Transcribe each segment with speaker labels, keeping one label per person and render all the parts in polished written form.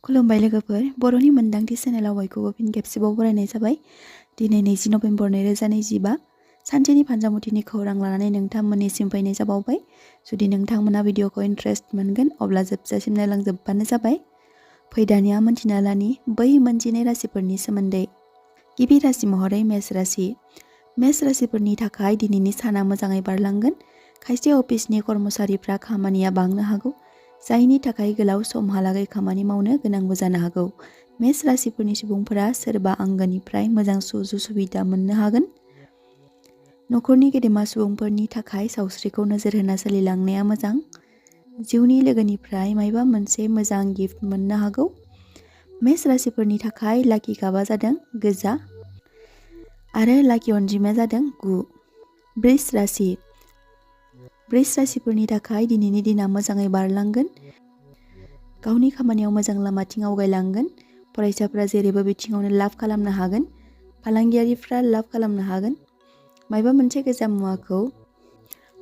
Speaker 1: खुलुमबाय लोगोफोर बर'नि मोनदांथि चेनेलाव बयखौबो फिन खेबसेबाव बरायनाय जाबाय। दिनै 20 नभेम्बर 2025 सानसेनि फानजामुथिनि खौरां लानानै नोंथांमोननिसिम फैनाय जाबावबाय। जुदि नोंथांमोना भिडिअखौ इन्ट्रेस्ट मोनगोन अब्ला जोबजासिम नायलांजोबबानो जाबाय। फै दानिया मोनथिना लानि बै मोनजिनै राशिफोरनि सोमोन्दै। गिबि राशि महरै मेष राशि। मेष राशिफोरनि थाखाय दिनैनि साना मोजाङै बारलांगोन। खायसे अफिसनि कर्मचारिफ्रा खामानिया बांनो हागौ, जायनि थाखाय गोलाव समहालागै खामानि मावनो गोनांबो जानो हागौ। मेष राशिफोरनि सुबुंफोरा सोरबा आंगोनिफ्राय मोजां सुजुग सुबिदा मोननो हागोन। नखरनि गेदेमा सुबुंफोरनि थाखाय सावस्रिखौ नोजोर होना सोलिलांनाया मोजां। जिउनि लोगोनिफ्राय मायबा मोनसे मोजां गिफ्ट मोननो हागौ। मेष राशिफोरनि थाखाय लाकि गाबा जादों गोजा आरो लाकि अनजिमाया जादों 9। वृष राशि। वृष राशिफोरनि थाखाय दिनैनि दिना मोजाङै बारलांगोन। गावनि खामानियाव मोजां लामाथिं आवगायलांगोन। फरायसाफोरा जेरैबो बिथिङावनो लाभ खालामनो हागोन। फालांगियारिफ्रा लाभ खालामनो हागोन। मायबा मोनसे गोजाम मुवाखौ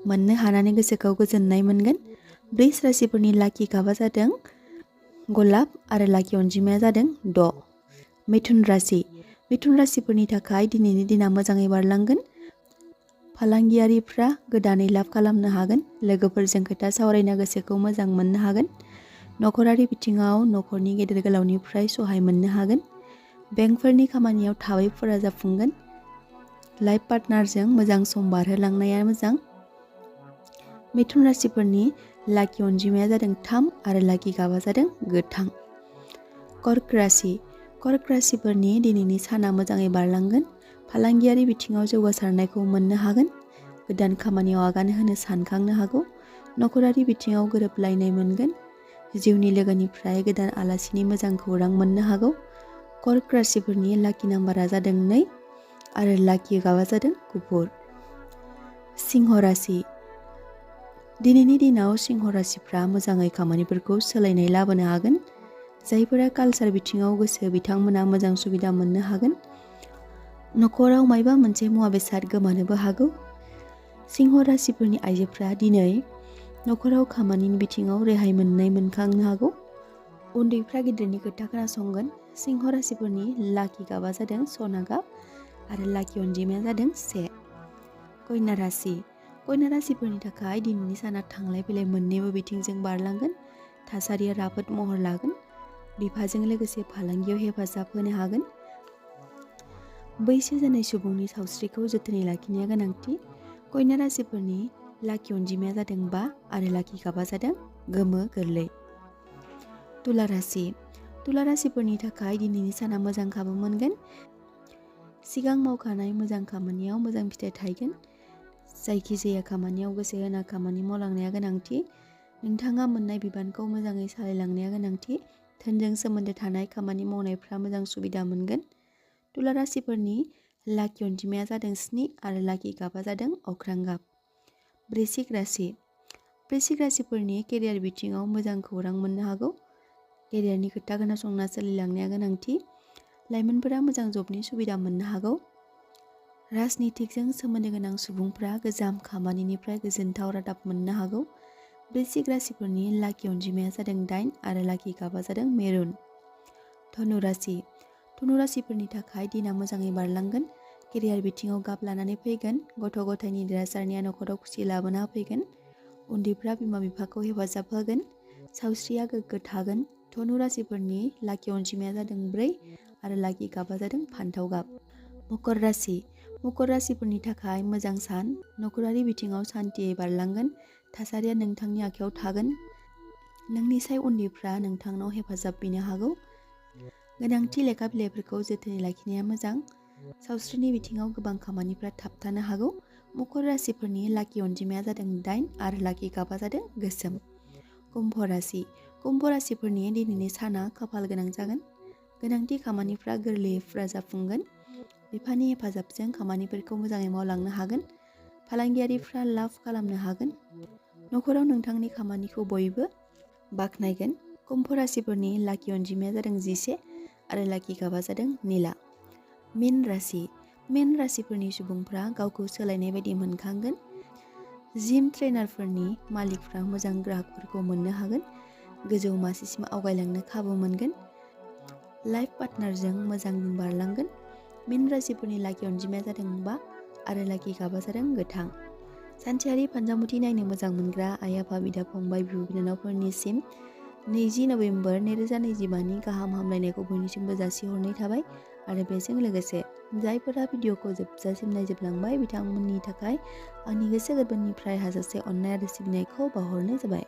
Speaker 1: मोननो हानानै गोसोखौ गोजोननाय मोनगोन। वृष राशिफोरनि लाकि गाबा जादों गलाब आरो लाकि अनजिमाया जादों 6। मिथुन राशि। मिथुन राशिफोरनि थाखाय दिनैनि दिना मोजाङै बारलांगोन। फालांगियारिफ्रा गोदानै लाभ खालामनो हागोन। लोगोफोरजों खोथा सावरायना गोसोखौ मोजां मोननो हागोन। नखरारि बिथिङाव नखरनि गेदेर गोलावनिफ्राय सहाय मोननो हागोन। बेंकफोरनि खामानियाव थाबै फुरा जाफुंगोन। लाइफ पार्टनारजों मोजां सम बारहोलांनाया मोजां। मिथुन राशिफोरनि लाकि अनजिमाया जादों 3 आरो लाकि गाबा जादों गोथां। कर्क राशि। कर्क राशिफोरनि दिनैनि साना मोजाङै बारलांगोन। फालांगियारि बिथिङाव जौगासारनायखौ मोननो हागोन। गोदान खामानियाव आगान होनो सानखांनो हागौ। नखरारि बिथिङाव गोरोबलायनाय मोनगोन। जिउनि लोगोनिफ्राय गोदान आलासिनि मोजां खौरां मोननो हागौ। कर्क राशिफोरनि लाकि नाम्बारा जादों 2 आरो लाकि गाबा जादों गुफुर। सिंह राशि। दिनैनि दिनाव सिंह राशिफ्रा मोजाङै खामानिफोरखौ सोलायनाय लाबोनो हागोन। जायफोरा कालचार बिथिङाव गोसो बिथांमोना मोजां सुबिदा मोननो हागोन। नखराव मायबा मोनसे मुवा बेसाद गोमानोबो हागौ। सिंह राशिफोरनि आइजोफ्रा दिनै नखराव खामानिनि बिथिङाव रेहाय मोनखांनो हागौ। उन्दैफ्रा गिदिरनि खोथा खोनासंगोन। सिंह राशिफोरनि लाकि गाबा जादों सना गाब आरो लाकि अनजिमाया जादों 1। कन्या राशि। कन्या राशिफोरनि थाखाय दिनैनि साना थांलाय फैलाय मोन्नैबो बिथिंजों बारलांगोन। थासारिया राफोद महर लागोन। बिफाजों लोगोसे फालांगियाव हेफाजाब होनो हागोन। बैसो जानाय सुबुंनि सावस्रिखौ जोथोनै लाखिनाया गोनांथि। कन्या राशिफोरनि लाकि अनजिमाया जादों 5 आरो लाकि गाबा जादों गोमो गोरलै। तुला राशि। तुला राशिफोरनि थाखाय दिनैनि साना मोजां खाबु मोनगोन। सिगां मावखानाय मोजां खामानियाव मोजां फिथाइ थायगोन। जायखिजाया खामानियाव गोसो होना खामानि मावलांनाया गोनांथि। नोंथाङा मोननाय बिबानखौ मोजाङै सालायलांनाया गोनांथि। धोनजों सोमोन्दो थानाय खामानि मावनायफ्रा मोजां सुबिदा मोनगोन। तुला राशिफोरनि लाकि अनजिमाया जादों 7 आरो लाकि गाबा जादों अख्रां गाब। वृश्चिक राशि। वृश्चिक राशिफोरनि केरियार बिथिङाव मोजां खौरां मोननो हागौ। केरियारनि खोथा खोनासंना सोलिलांनाया गोनांथि। लाइमोनफोरा मोजां जबनि सुबिदा मोननो हागौ। राजनितिकजों सोमोन्दो गोनां सुबुंफ्रा गोजाम खामानिनिफ्राय गोजोनथाव रादाब मोननो हागौ। वृश्चिक राशिफोरनि लाकि अनजिमाया जादों 8 आरो लाकि गाबा जादों मेरुन। धनु राशि। धनु राशिफोरनि थाखाय दिना मोजाङै बारलांगोन। केरियार बिथिङाव गाब लानानै फैगोन। गथ' गथायनि देरहासारनाया नखराव खुसि लाबोना फैगोन। उन्दैफ्रा बिमा बिफाखौ हेफाजाब होगोन। सावस्रिया गोग्गो थागोन। धनु राशिफोरनि लाकि अनजिमाया जादों 4 आरो लाकि गाबा जादों फान्थाव गाब। मकर राशि। मकर राशिफोरनि थाखाय मोजां सान। नखरारि बिथिङाव सान्थियै बारलांगोन। थासारिया नोंथांनि आखायाव थागोन। नोंनिसाय उन्दैफ्रा नोंथांनाव हेफाजाब बिनो हागौ। गोनांथि लेखा बिलाइफोरखौ जोथोनै लाखिनाया मोजां। सावस्रिनि बिथिङाव गोबां खामानिफ्रा थाबथानो हागौ। मकर राशिफोरनि लाकि अनजिमाया जादों 8 आरो लाकि गाबा जादों गोसोम। कुम्भ राशि। कुम्भ राशिफोरनि दिनैनि साना खाफाल गोनां जागोन। गोनांथि खामानिफ्रा गोरलैयै फुरा जाफुंगोन। बिफानि हेफाजाबजों खामानिफोरखौ मोजाङै मावलांनो हागोन। फालांगियारिफ्रा लाभ खालामनो हागोन। नखराव नोंथांनि खामानिखौ बयबो बाख्नायगोन। कुम्भ राशिफोरनि लाकि अनजिमाया जादों 11 आरो लाकि गाबा जादों निला। मीन राशि। मीन राशिफोरनि सुबुंफ्रा गावखौ सोलायनाय बायदि मोनखांगोन। जिम ट्रेनारफोरनि मालिकफ्रा मोजां ग्राहकफोरखौ मोननो हागोन। गोजौ मासिसिम आवगायलांनो खाबु मोनगोन। लाइफ पार्टनारजों मोजां दिन बारलांगोन। मीन राशिफोरनि लाखि अनजिमाया जादों 5 आरो लाखि गाबा जादों गोथां। सानसेयारि फानजामुथि नायनो मोजां मोनग्रा आइ आफा बिदा फंबाय बिब' बिनानावफोरनिसिम 20 नभेम्बर 2025नि गाहाम हामलायनायखौ बयनिसिमबो जासिहरनाय थाबाय आरो बेजों लोगोसे जायफोरा भिडिअखौ जोबजासिम नायजोबलांबाय बिथांमोननि थाखाय आंनि गोसो गोरबोनिफ्राय हाजासे अननाय आरो सिबिनायखौ बावहरनाय जाबाय।